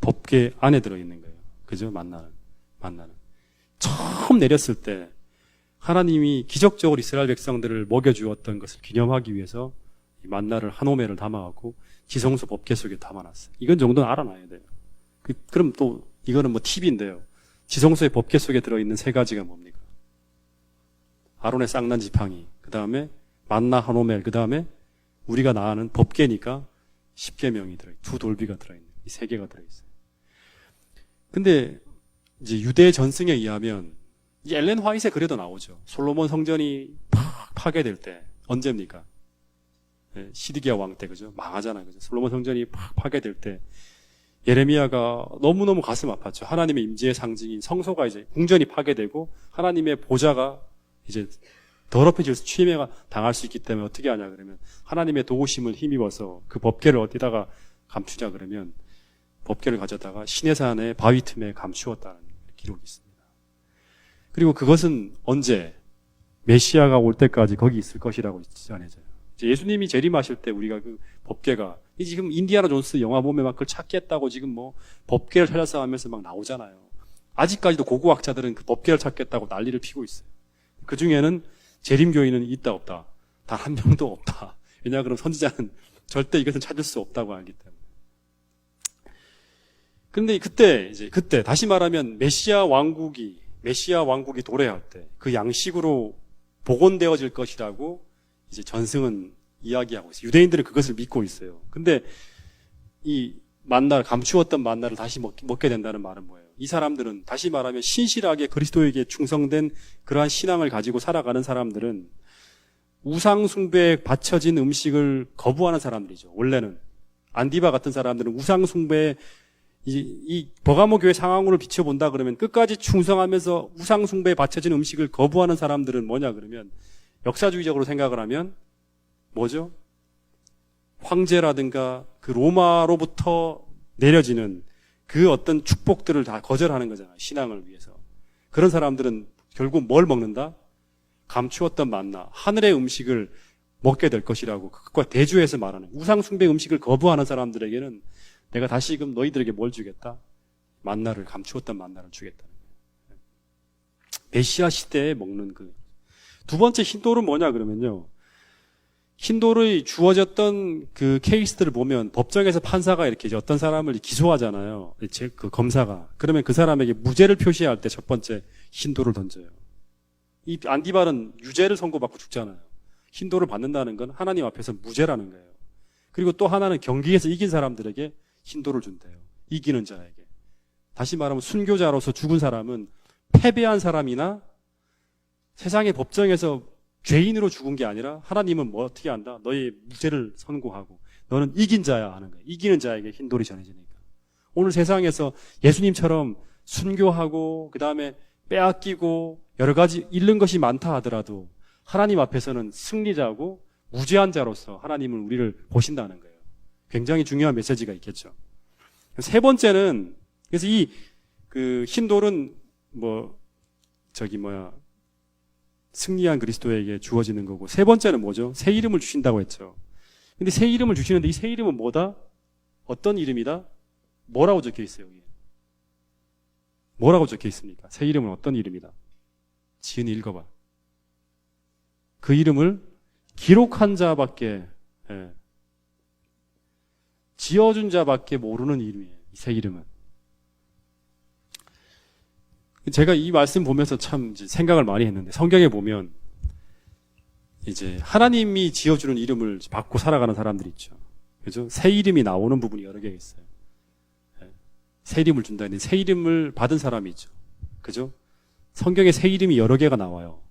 법궤 안에 들어있는 거예요. 그죠? 만나는. 처음 내렸을 때 하나님이 기적적으로 이스라엘 백성들을 먹여주었던 것을 기념하기 위해서 이 만나를 한 오멜을 담아갖고 지성소 법궤 속에 담아놨어요. 이건 정도는 알아놔야 돼요. 그럼 또 이거는 뭐 팁인데요. 지성소의 법궤 속에 들어있는 세 가지가 뭡니까? 아론의 쌍난 지팡이, 그 다음에 만나 한 오멜, 그 다음에 우리가 나아는 법궤니까 십계명이 들어있어요. 두 돌비가 들어있는 이 세 개가 들어있어요. 근데 이제 유대 전승에 의하면 이 엘렌 화이트에 그래도 나오죠. 솔로몬 성전이 파괴될 때 언제입니까? 네, 시드기야 왕 때, 그죠? 망하잖아요, 그죠? 솔로몬 성전이 파괴될 때 예레미야가 너무너무 가슴 아팠죠. 하나님의 임재의 상징인 성소가 이제 궁전이 파괴되고 하나님의 보좌가 이제 더럽혀져서 침해가 당할 수 있기 때문에 어떻게 하냐 그러면 하나님의 도우심을 힘입어서 그 법궤를 어디다가 감추자 그러면 법궤를 가져다가 시내산의 바위 틈에 감추었다는 기록이 있습니다. 그리고 그것은 언제? 메시아가 올 때까지 거기 있을 것이라고 전해져요. 예수님이 재림하실 때 우리가 그 법궤가 지금 인디아나 존스 영화 보면 막 그걸 찾겠다고 지금 뭐 법궤를 찾아서 하면서 막 나오잖아요. 아직까지도 고고학자들은 그 법궤를 찾겠다고 난리를 피고 있어요. 그 중에는 재림교인은 있다 없다. 단 한 명도 없다. 왜냐 그럼 선지자는 절대 이것을 찾을 수 없다고 알기 때문에. 그런데 그때 다시 말하면 메시아 왕국이 도래할 때 그 양식으로 복원되어질 것이라고 이제 전승은 이야기하고 있어요. 유대인들은 그것을 믿고 있어요. 근데 이 감추었던 만나를 다시 먹게 된다는 말은 뭐예요? 이 사람들은 다시 말하면 신실하게 그리스도에게 충성된 그러한 신앙을 가지고 살아가는 사람들은 우상 숭배에 바쳐진 음식을 거부하는 사람들이죠. 원래는 안디바 같은 사람들은 우상 숭배에 이 버가모 교회 상황으로 비춰본다 그러면 끝까지 충성하면서 우상 숭배에 바쳐진 음식을 거부하는 사람들은 뭐냐 그러면 역사주의적으로 생각을 하면 뭐죠? 황제라든가 그 로마로부터 내려지는 그 어떤 축복들을 다 거절하는 거잖아요. 신앙을 위해서. 그런 사람들은 결국 뭘 먹는다? 감추었던 만나, 하늘의 음식을 먹게 될 것이라고 그것과 대조해서 말하는 우상 숭배 음식을 거부하는 사람들에게는 내가 다시금 너희들에게 뭘 주겠다? 만나를, 감추었던 만나를 주겠다는 거예요. 메시아 시대에 먹는 두 번째 힌돌은 뭐냐 그러면요. 힌돌의 주어졌던 그 케이스들을 보면 법정에서 판사가 이렇게 이제 어떤 사람을 기소하잖아요. 그 검사가. 그러면 그 사람에게 무죄를 표시할 때 첫 번째 힌돌을 던져요. 이 안디발은 유죄를 선고받고 죽잖아요. 힌돌을 받는다는 건 하나님 앞에서 무죄라는 거예요. 그리고 또 하나는 경기에서 이긴 사람들에게 힌돌을 준대요. 이기는 자에게. 다시 말하면 순교자로서 죽은 사람은 패배한 사람이나 세상의 법정에서 죄인으로 죽은 게 아니라 하나님은 뭐 어떻게 한다? 너의 무죄를 선고하고 너는 이긴 자야 하는 거예요. 이기는 자에게 힌돌이 전해지니까. 오늘 세상에서 예수님처럼 순교하고 그 다음에 빼앗기고 여러 가지 잃는 것이 많다 하더라도 하나님 앞에서는 승리자고 무죄한 자로서 하나님은 우리를 보신다는 거예요. 굉장히 중요한 메시지가 있겠죠. 세 번째는 그래서 힌돌은 승리한 그리스도에게 주어지는 거고 세 번째는 뭐죠? 새 이름을 주신다고 했죠. 근데 새 이름을 주시는데 이 새 이름은 뭐다? 어떤 이름이다? 뭐라고 적혀 있어요, 여기? 뭐라고 적혀 있습니까? 새 이름은 어떤 이름이다? 지은이 읽어봐. 그 이름을 기록한 자밖에, 지어준 자밖에 모르는 이름이에요. 이 새 이름은. 제가 이 말씀 보면서 참 이제 생각을 많이 했는데 성경에 보면 이제 하나님이 지어주는 이름을 받고 살아가는 사람들이 있죠. 그죠? 새 이름이 나오는 부분이 여러 개 있어요. 새 이름을 준다는데 새 이름을 받은 사람이 있죠. 그죠? 성경에 새 이름이 여러 개가 나와요.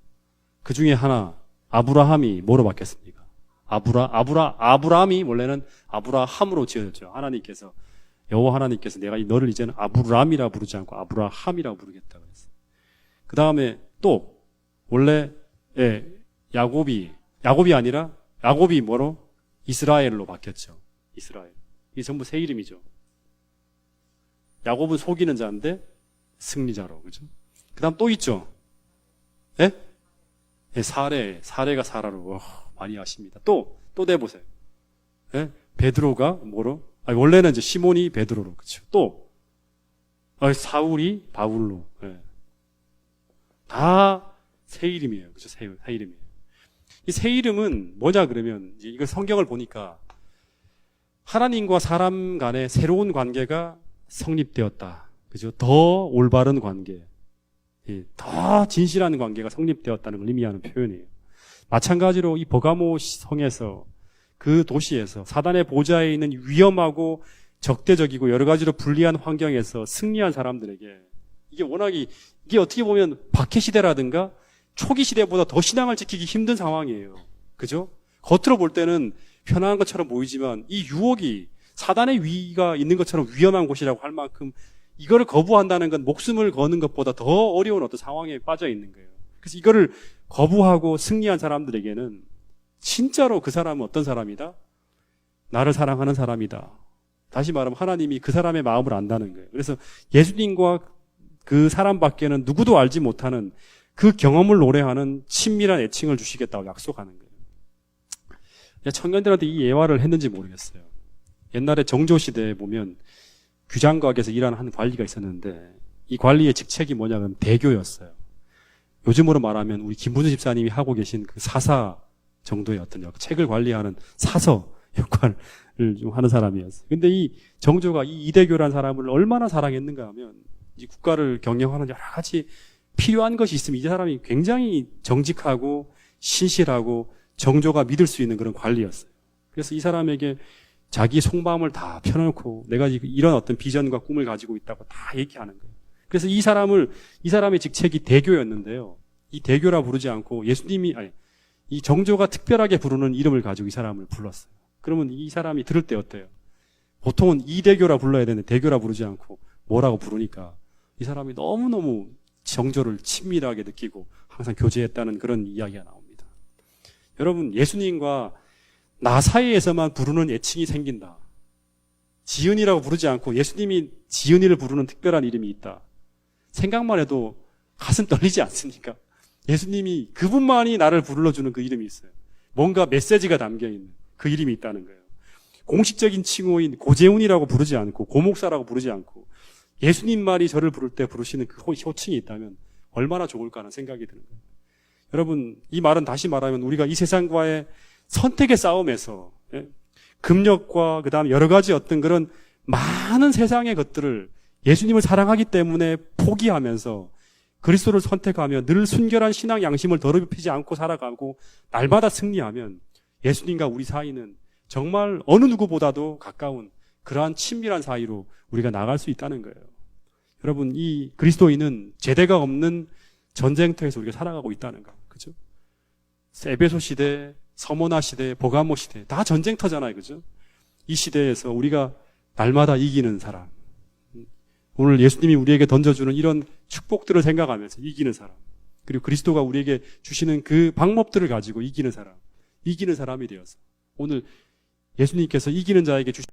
그 중에 하나, 아브라함이 뭐로 바뀌었습니까? 아브라함이 원래는 아브라함으로 지어졌죠. 여호와 하나님께서 내가 너를 이제는 아브람이라 부르지 않고 아브라함이라고 부르겠다 그랬어요. 그 다음에 또 원래 야곱이 아니라 야곱이 뭐로? 이스라엘로 바뀌었죠. 이스라엘. 이게 전부 새 이름이죠. 야곱은 속이는 자인데 승리자로, 그죠? 그 다음 또 있죠. 사레가 사라로. 많이 아십니다. 또 내보세요. 베드로가 뭐로? 원래는 이제 시몬이 베드로로, 그렇죠. 또 사울이 바울로. 다 새 이름이에요, 그렇죠. 새 이름이에요. 이 새 이름은 뭐냐 그러면 이걸 성경을 보니까 하나님과 사람 간의 새로운 관계가 성립되었다, 그죠. 더 올바른 관계, 더 진실한 관계가 성립되었다는 걸 의미하는 표현이에요. 마찬가지로 이 버가모 성에서 그 도시에서 사단의 보좌에 있는 위험하고 적대적이고 여러 가지로 불리한 환경에서 승리한 사람들에게 이게 어떻게 보면 박해시대라든가 초기 시대보다 더 신앙을 지키기 힘든 상황이에요. 그죠? 겉으로 볼 때는 편안한 것처럼 보이지만 이 유혹이 사단의 위가 있는 것처럼 위험한 곳이라고 할 만큼 이거를 거부한다는 건 목숨을 거는 것보다 더 어려운 어떤 상황에 빠져 있는 거예요. 그래서 이거를 거부하고 승리한 사람들에게는 진짜로 그 사람은 어떤 사람이다? 나를 사랑하는 사람이다. 다시 말하면 하나님이 그 사람의 마음을 안다는 거예요. 그래서 예수님과 그 사람밖에는 누구도 알지 못하는 그 경험을 노래하는 친밀한 애칭을 주시겠다고 약속하는 거예요. 청년들한테 이 예화를 했는지 모르겠어요. 옛날에 정조시대에 보면 규장각에서 일하는 한 관리가 있었는데 이 관리의 직책이 뭐냐면 대교였어요. 요즘으로 말하면 우리 김문수 집사님이 하고 계신 그 사사 정도의 어떤 책을 관리하는 사서 역할을 좀 하는 사람이었어요. 근데 이 정조가 이 이대교라는 사람을 얼마나 사랑했는가 하면 이 국가를 경영하는 여러 가지 필요한 것이 있으면 이 사람이 굉장히 정직하고 신실하고 정조가 믿을 수 있는 그런 관리였어요. 그래서 이 사람에게 자기 속마음을 다 펴놓고 내가 이런 어떤 비전과 꿈을 가지고 있다고 다 얘기하는 거예요. 그래서 이 사람의 직책이 대교였는데요. 이 대교라 부르지 않고 이 정조가 특별하게 부르는 이름을 가지고 이 사람을 불렀어요. 그러면 이 사람이 들을 때 어때요? 보통은 이대교라 불러야 되는데 대교라 부르지 않고 뭐라고 부르니까 이 사람이 너무너무 정조를 친밀하게 느끼고 항상 교제했다는 그런 이야기가 나옵니다. 여러분, 예수님과 나 사이에서만 부르는 애칭이 생긴다. 지은이라고 부르지 않고 예수님이 지은이를 부르는 특별한 이름이 있다. 생각만 해도 가슴 떨리지 않습니까? 예수님이 그분만이 나를 불러주는 그 이름이 있어요. 뭔가 메시지가 담겨있는 그 이름이 있다는 거예요. 공식적인 칭호인 고재훈이라고 부르지 않고 고목사라고 부르지 않고 예수님만이 저를 부를 때 부르시는 그 호칭이 있다면 얼마나 좋을까 하는 생각이 드는 거예요. 여러분, 이 말은 다시 말하면 우리가 이 세상과의 선택의 싸움에서 금력과 그다음 여러 가지 어떤 그런 많은 세상의 것들을 예수님을 사랑하기 때문에 포기하면서 그리스도를 선택하며 늘 순결한 신앙 양심을 더럽히지 않고 살아가고 날마다 승리하면 예수님과 우리 사이는 정말 어느 누구보다도 가까운 그러한 친밀한 사이로 우리가 나갈 수 있다는 거예요. 여러분, 이 그리스도인은 제대가 없는 전쟁터에서 우리가 살아가고 있다는 거. 그죠? 에베소 시대, 서모나 시대, 버가모 시대 다 전쟁터잖아요. 그죠? 이 시대에서 우리가 날마다 이기는 사람. 오늘 예수님이 우리에게 던져주는 이런 축복들을 생각하면서 이기는 사람. 그리고 그리스도가 우리에게 주시는 그 방법들을 가지고 이기는 사람. 이기는 사람이 되어서 오늘 예수님께서 이기는 자에게 주신